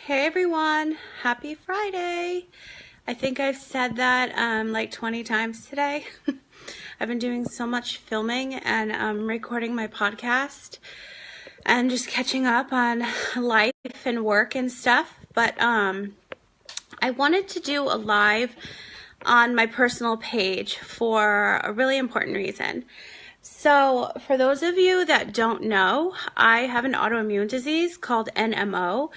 Hey everyone, happy Friday. I think I've said that like 20 times today. I've been doing so much filming and recording my podcast and just catching up on life and work and stuff. But I wanted to do a live on my personal page for a really important reason. So for those of you that don't know, I have an autoimmune disease called NMO,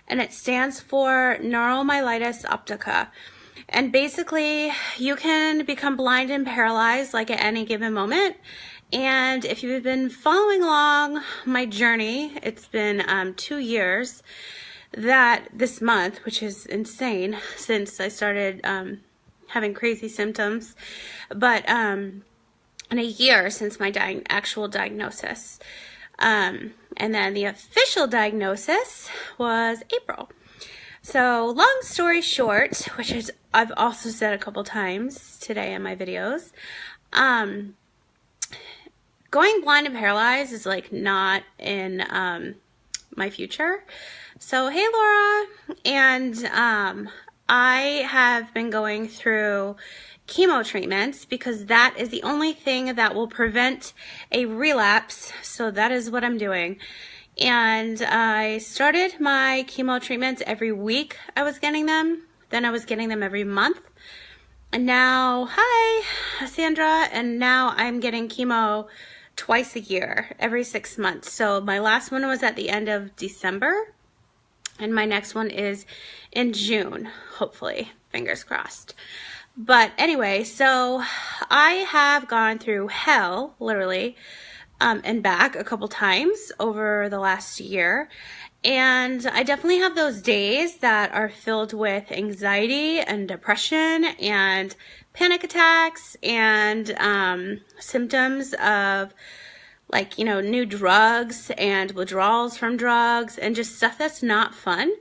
and it stands for neuromyelitis optica. And basically, you can become blind and paralyzed like at any given moment. And if you've been following along my journey, it's been 2 years that this month, which is insane since I started having crazy symptoms, but in a year since my actual diagnosis. And then the official diagnosis was April. So long story short, which is I've also said a couple times today in my videos, going blind and paralyzed is like not in my future. So hey Laura, and I have been going through chemo treatments because that is the only thing that will prevent a relapse. So that is what I'm doing. And I started my chemo treatments every week. I was getting them. Then I was getting them every month. And now, hi, Sandra. And now I'm getting chemo twice a year, every 6 months. So my last one was at the end of December. And my next one is in June, hopefully, fingers crossed. But anyway, so I have gone through hell, literally, and back a couple times over the last year. And I definitely have those days that are filled with anxiety and depression and panic attacks and symptoms of like, new drugs and withdrawals from drugs and just stuff that's not fun.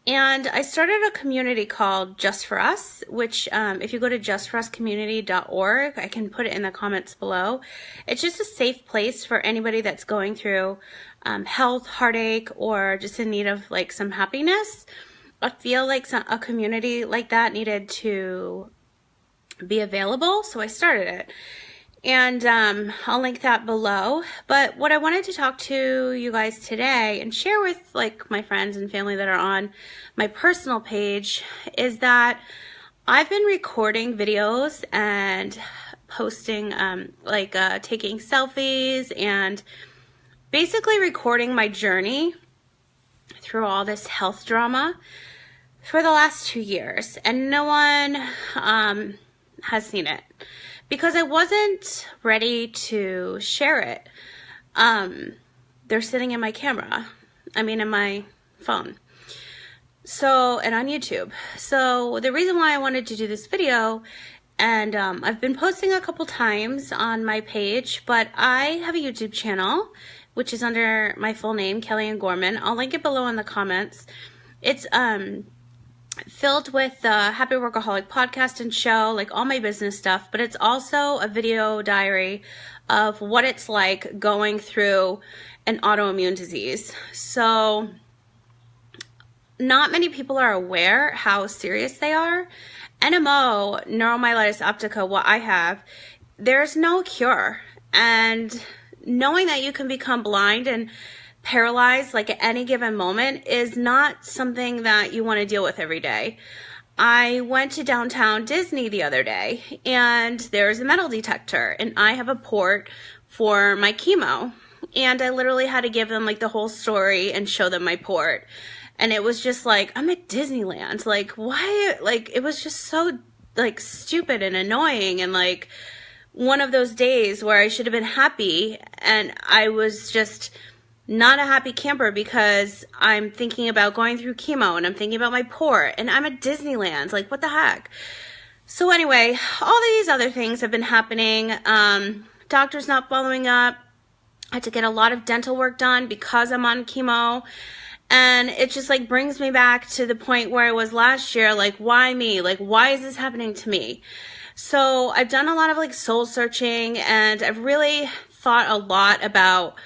And I started a community called Just For Us, which if you go to justforuscommunity.org, I can put it in the comments below. It's just a safe place for anybody that's going through health, heartache, or just in need of like some happiness. I feel like a community like that needed to be available, so I started it. And I'll link that below. But what I wanted to talk to you guys today and share with like my friends and family that are on my personal page is that I've been recording videos and posting taking selfies and basically recording my journey through all this health drama for the last 2 years, and no one has seen it. Because I wasn't ready to share it. They're sitting in my camera. In my phone. So, and on YouTube. So the reason why I wanted to do this video, and I've been posting a couple times on my page, but I have a YouTube channel, which is under my full name, Kelly Ann Gorman. I'll link it below in the comments. It's filled with the Happy Workaholic podcast and show, like all my business stuff, but it's also a video diary of what it's like going through an autoimmune disease. So not many people are aware how serious they are. NMO, neuromyelitis optica, what I have, there's no cure. And knowing that you can become blind and paralyzed like at any given moment is not something that you want to deal with every day. I went to downtown Disney the other day and there's a metal detector and I have a port for my chemo, and I literally had to give them like the whole story and show them my port. And it was just like, I'm at Disneyland. Like, why? Like, it was just so like stupid and annoying, and like one of those days where I should have been happy and I was just not a happy camper because I'm thinking about going through chemo and I'm thinking about my port and I'm at Disneyland. Like, what the heck? So anyway, all these other things have been happening. Doctor's not following up. I had to get a lot of dental work done because I'm on chemo. And it just like brings me back to the point where I was last year. Like, why me? Like, why is this happening to me? So I've done a lot of like soul searching, and I've really thought a lot about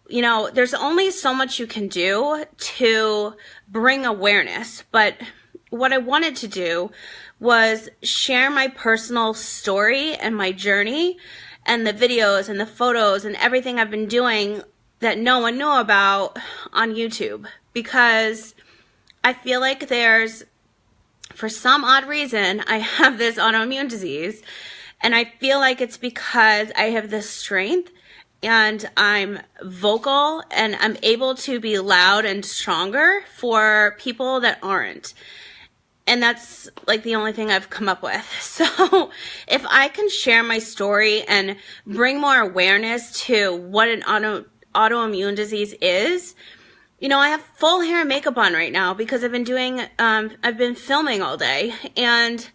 there's only so much you can do to bring awareness. But what I wanted to do was share my personal story and my journey and the videos and the photos and everything I've been doing that no one knew about on YouTube. Because I feel like for some odd reason, I have this autoimmune disease. And I feel like it's because I have this strength and I'm vocal and I'm able to be loud and stronger for people that aren't. And that's like the only thing I've come up with. So if I can share my story and bring more awareness to what an autoimmune disease is, I have full hair and makeup on right now because I've been filming all day, and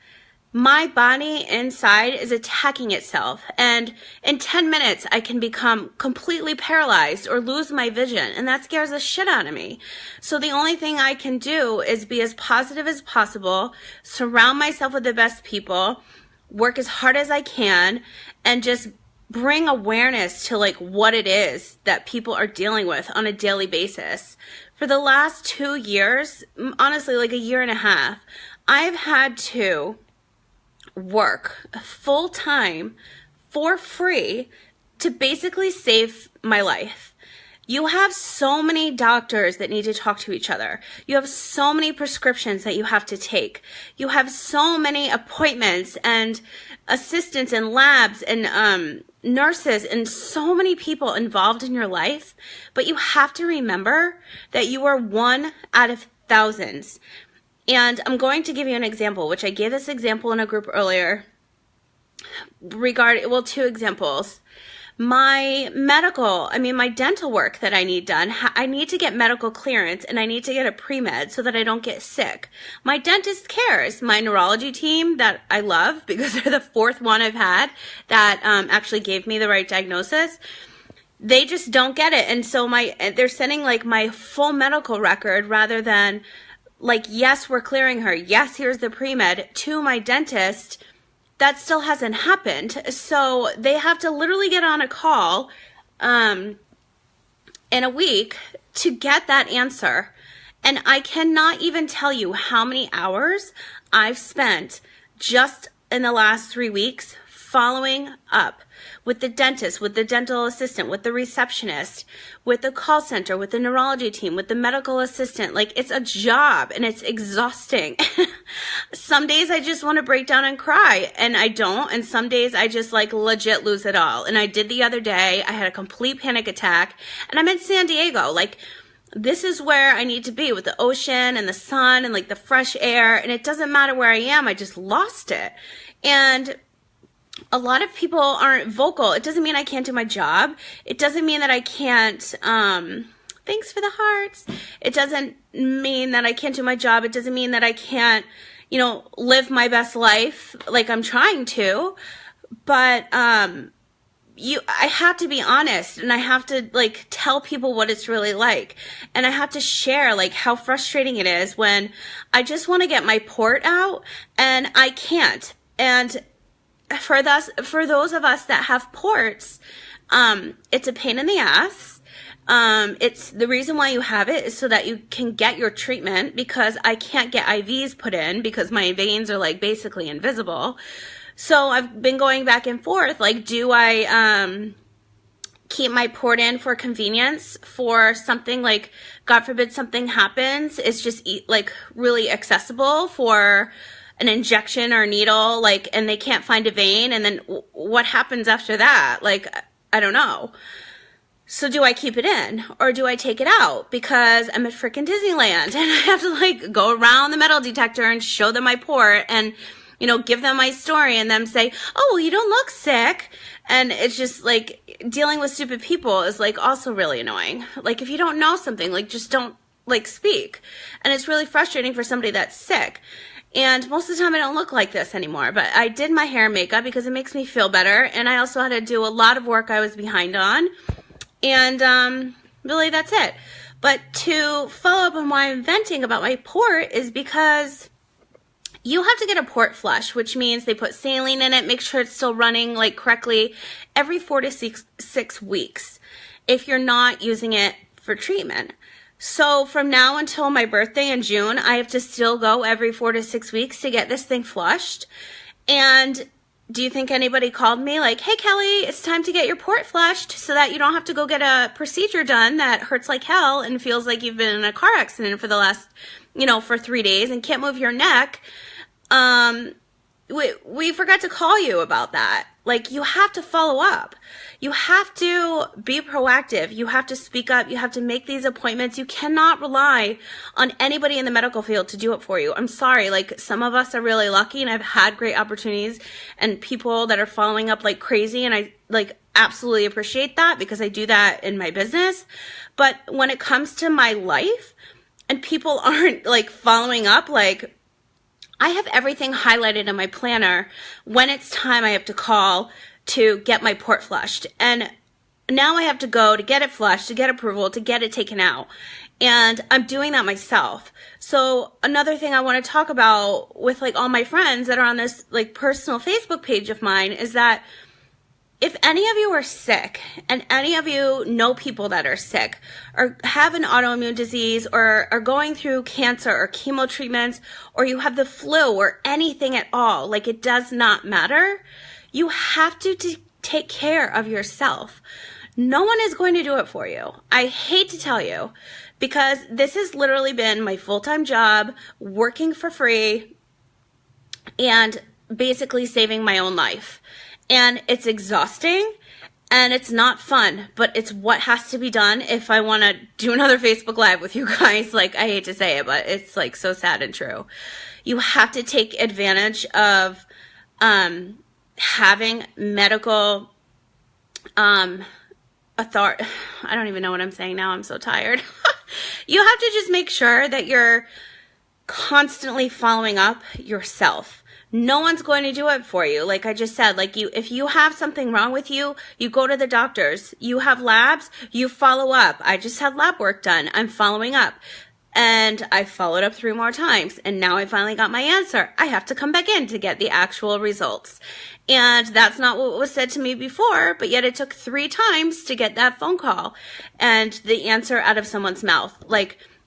my body inside is attacking itself. And in 10 minutes, I can become completely paralyzed or lose my vision. And that scares the shit out of me. So the only thing I can do is be as positive as possible, surround myself with the best people, work as hard as I can, and just bring awareness to like what it is that people are dealing with on a daily basis. For the last 2 years, honestly, like a year and a half, I've had to work full time for free to basically save my life. You have so many doctors that need to talk to each other. You have so many prescriptions that you have to take. You have so many appointments and assistants and labs and nurses and so many people involved in your life. But you have to remember that you are one out of thousands. And I'm going to give you an example, which I gave this example in a group earlier. Two examples. My dental work that I need done, I need to get medical clearance and I need to get a pre-med so that I don't get sick. My dentist cares. My neurology team that I love, because they're the fourth one I've had that actually gave me the right diagnosis, they just don't get it. And so they're sending like my full medical record rather than like, yes, we're clearing her. Yes, here's the pre-med to my dentist. That still hasn't happened. So they have to literally get on a call in a week to get that answer. And I cannot even tell you how many hours I've spent just in the last 3 weeks following up with the dentist, with the dental assistant, with the receptionist, with the call center, with the neurology team, with the medical assistant. Like, it's a job and it's exhausting. Some days I just want to break down and cry, and I don't. And some days I just like legit lose it all. And I did the other day. I had a complete panic attack, and I'm in San Diego. Like, this is where I need to be, with the ocean and the sun and like the fresh air. And it doesn't matter where I am. I just lost it. And a lot of people aren't vocal. It doesn't mean I can't do my job. It doesn't mean that I can't, thanks for the hearts. It doesn't mean that I can't do my job. It doesn't mean that I can't, live my best life like I'm trying to. But, I have to be honest, and I have to like tell people what it's really like. And I have to share like how frustrating it is when I just want to get my port out and I can't. And for those of us that have ports, it's a pain in the ass. It's the reason why you have it is so that you can get your treatment, because I can't get IVs put in because my veins are like basically invisible. So I've been going back and forth. Like, do I keep my port in for convenience for something like, God forbid something happens, it's just like really accessible for an injection or needle, like, and they can't find a vein, and then what happens after that? Like, I don't know. So do I keep it in or do I take it out? Because I'm at freaking Disneyland and I have to like go around the metal detector and show them my port and, give them my story and them say, oh, well, you don't look sick. And it's just like dealing with stupid people is like also really annoying. Like, if you don't know something, like, just don't like speak. And it's really frustrating for somebody that's sick. And most of the time I don't look like this anymore, but I did my hair and makeup because it makes me feel better. And I also had to do a lot of work I was behind on. And really that's it. But to follow up on why I'm venting about my port is because, you have to get a port flush, which means they put saline in it, make sure it's still running like correctly every 4 to 6 weeks if you're not using it for treatment. So from now until my birthday in June, I have to still go every 4 to 6 weeks to get this thing flushed. And do you think anybody called me like, hey, Kelly, it's time to get your port flushed so that you don't have to go get a procedure done that hurts like hell and feels like you've been in a car accident for the last, for 3 days and can't move your neck? We forgot to call you about that. Like, you have to follow up. You have to be proactive. You have to speak up. You have to make these appointments. You cannot rely on anybody in the medical field to do it for you. I'm sorry. Like, some of us are really lucky, and I've had great opportunities and people that are following up like crazy. And I absolutely appreciate that because I do that in my business. But when it comes to my life and people aren't following up, I have everything highlighted in my planner when it's time I have to call to get my port flushed. And now I have to go to get it flushed, to get approval, to get it taken out. And I'm doing that myself. So another thing I want to talk about with all my friends that are on this personal Facebook page of mine is that if any of you are sick and any of you know people that are sick or have an autoimmune disease or are going through cancer or chemo treatments or you have the flu or anything at all, it does not matter. You have to take care of yourself. No one is going to do it for you. I hate to tell you because this has literally been my full-time job, working for free and basically saving my own life. And it's exhausting and it's not fun, but it's what has to be done if I want to do another Facebook Live with you guys. I hate to say it, but it's so sad and true. You have to take advantage of having medical authority. I don't even know what I'm saying now. I'm so tired. You have to just make sure that you're constantly following up yourself. No one's going to do it for you. Like I just said, if you have something wrong with you, you go to the doctors. You have labs, you follow up. I just had lab work done. I'm following up. And I followed up 3 more times. And now I finally got my answer. I have to come back in to get the actual results. And that's not what was said to me before, but yet it took 3 times to get that phone call and the answer out of someone's mouth.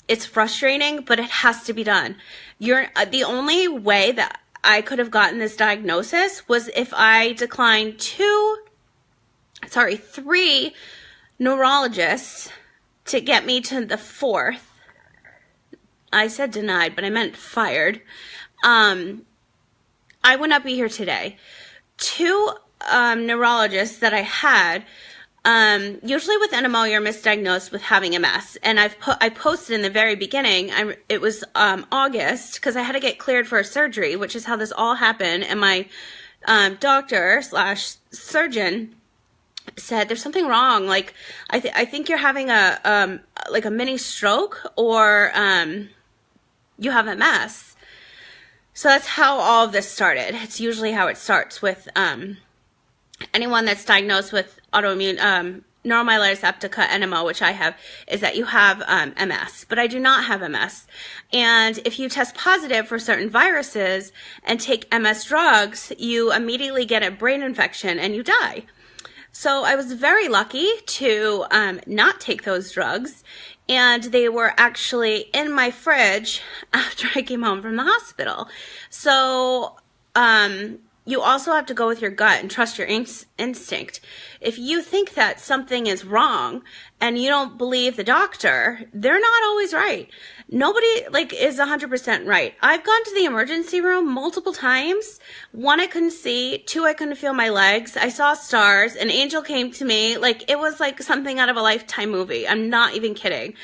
It's frustrating, but it has to be done. The only way that I could have gotten this diagnosis was if I declined 3 neurologists to get me to the 4th. I said denied, but I meant fired. I would not be here today. 2 neurologists that I had, usually with NMO, you're misdiagnosed with having MS. And I posted in the very beginning, it was August, because I had to get cleared for a surgery, which is how this all happened. And my doctor/surgeon said, there's something wrong. I think you're having a mini stroke or you have MS. So that's how all of this started. It's usually how it starts with anyone that's diagnosed with autoimmune neuromyelitis optica NMO, which I have, is that you have MS. But I do not have MS. And if you test positive for certain viruses and take MS drugs, you immediately get a brain infection and you die. So I was very lucky to not take those drugs. And they were actually in my fridge after I came home from the hospital. So you also have to go with your gut and trust your instinct. If you think that something is wrong and you don't believe the doctor, they're not always right. Nobody is 100% right. I've gone to the emergency room multiple times. 1, I couldn't see. 2, I couldn't feel my legs. I saw stars. An angel came to me. It was something out of a Lifetime movie. I'm not even kidding.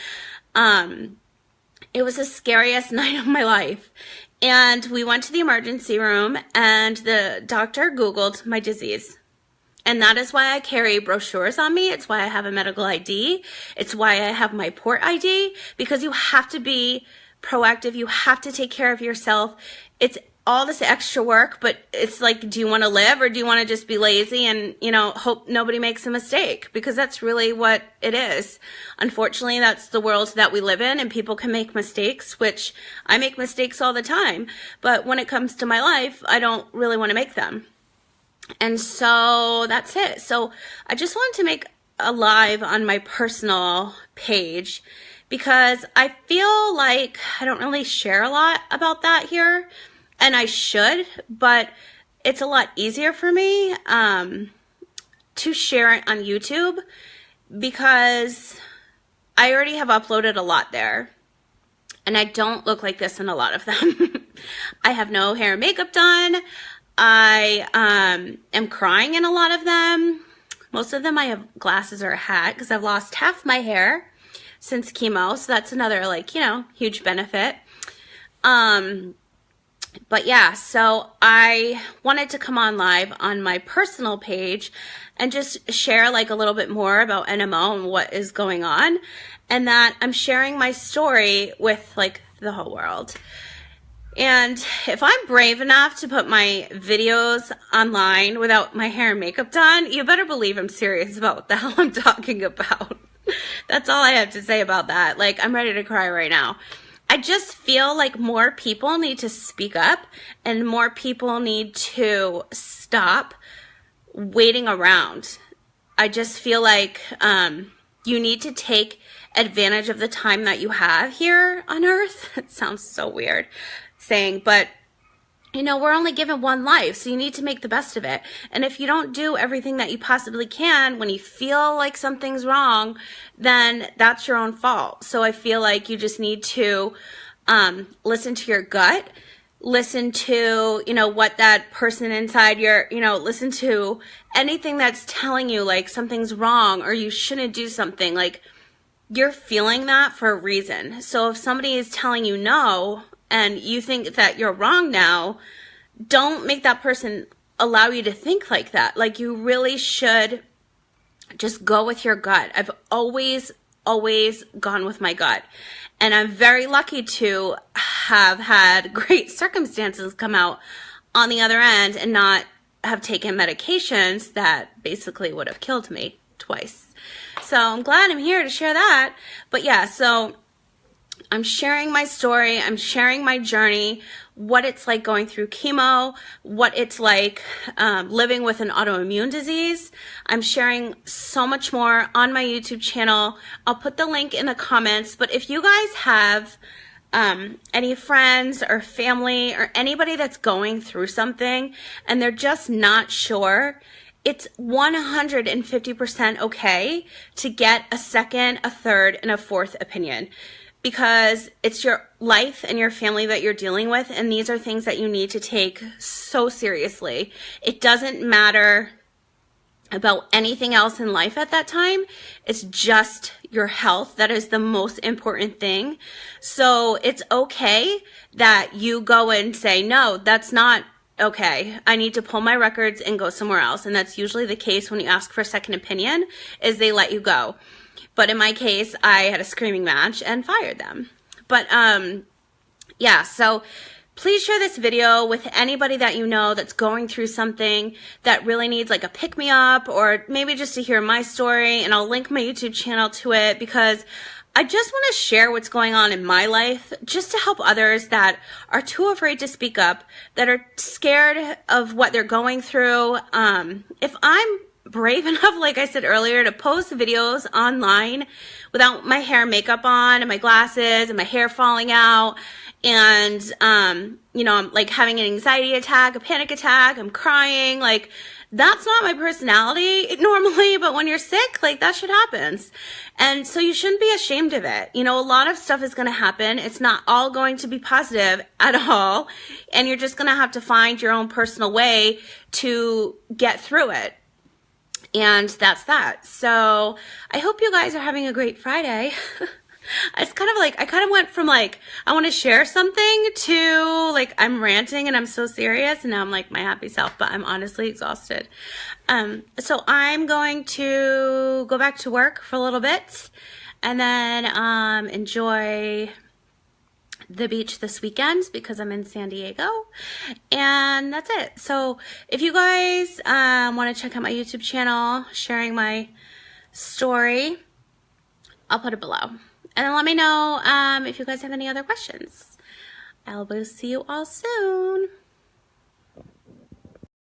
It was the scariest night of my life. And we went to the emergency room and the doctor Googled my disease. And that is why I carry brochures on me. It's why I have a medical ID. It's why I have my port ID, because you have to be proactive. You have to take care of yourself. It's all this extra work, but it's like, do you want to live or do you want to just be lazy and, hope nobody makes a mistake? Because that's really what it is. Unfortunately, that's the world that we live in, and people can make mistakes, which I make mistakes all the time. But when it comes to my life, I don't really want to make them. And so that's it. So I just wanted to make a live on my personal page because I feel like I don't really share a lot about that here. And I should, but it's a lot easier for me to share it on YouTube because I already have uploaded a lot there. And I don't look like this in a lot of them. I have no hair and makeup done. I am crying in a lot of them. Most of them I have glasses or a hat because I've lost half my hair since chemo. So that's another huge benefit. But yeah, so I wanted to come on live on my personal page and just share a little bit more about NMO and what is going on, and that I'm sharing my story with the whole world. And if I'm brave enough to put my videos online without my hair and makeup done, you better believe I'm serious about what the hell I'm talking about. That's all I have to say about that. I'm ready to cry right now. I just feel like more people need to speak up and more people need to stop waiting around. I just feel like you need to take advantage of the time that you have here on Earth. It sounds so weird saying, but we're only given one life, so you need to make the best of it. And if you don't do everything that you possibly can when you feel like something's wrong, then that's your own fault. So I feel like you just need to listen to your gut, listen to, what that person inside your, listen to anything that's telling you something's wrong or you shouldn't do something. You're feeling that for a reason. So if somebody is telling you no, and you think that you're wrong now, don't make that person allow you to think like that. You really should just go with your gut. I've always gone with my gut. And I'm very lucky to have had great circumstances come out on the other end and not have taken medications that basically would have killed me twice. So I'm glad I'm here to share that. But yeah, so I'm sharing my story, I'm sharing my journey, what it's like going through chemo, what it's like living with an autoimmune disease. I'm sharing so much more on my YouTube channel. I'll put the link in the comments, but if you guys have any friends or family or anybody that's going through something and they're just not sure, it's 150% okay to get a second, a third, and a fourth opinion. Because it's your life and your family that you're dealing with, and these are things that you need to take so seriously. It doesn't matter about anything else in life at that time. It's just your health that is the most important thing. So it's okay that you go and say, no, that's not okay. I need to pull my records and go somewhere else. And that's usually the case when you ask for a second opinion, is they let you go. But in my case, I had a screaming match and fired them. But yeah, so please share this video with anybody that you know that's going through something that really needs a pick-me-up, or maybe just to hear my story, and I'll link my YouTube channel to it because I just want to share what's going on in my life just to help others that are too afraid to speak up, that are scared of what they're going through. If I'm brave enough, like I said earlier, to post videos online without my hair and makeup on and my glasses and my hair falling out, and I'm having an anxiety attack, a panic attack, I'm crying, that's not my personality normally, but when you're sick, that shit happens. And so you shouldn't be ashamed of it. A lot of stuff is going to happen. It's not all going to be positive at all, and you're just going to have to find your own personal way to get through it. And that's that. So I hope you guys are having a great Friday. It's kind of I kind of went from I want to share something to I'm ranting and I'm so serious, and now I'm my happy self, but I'm honestly exhausted. So I'm going to go back to work for a little bit and then enjoy the beach this weekend because I'm in San Diego, and that's it. So if you guys want to check out my YouTube channel, sharing my story, I'll put it below. And then let me know if you guys have any other questions. I will see you all soon.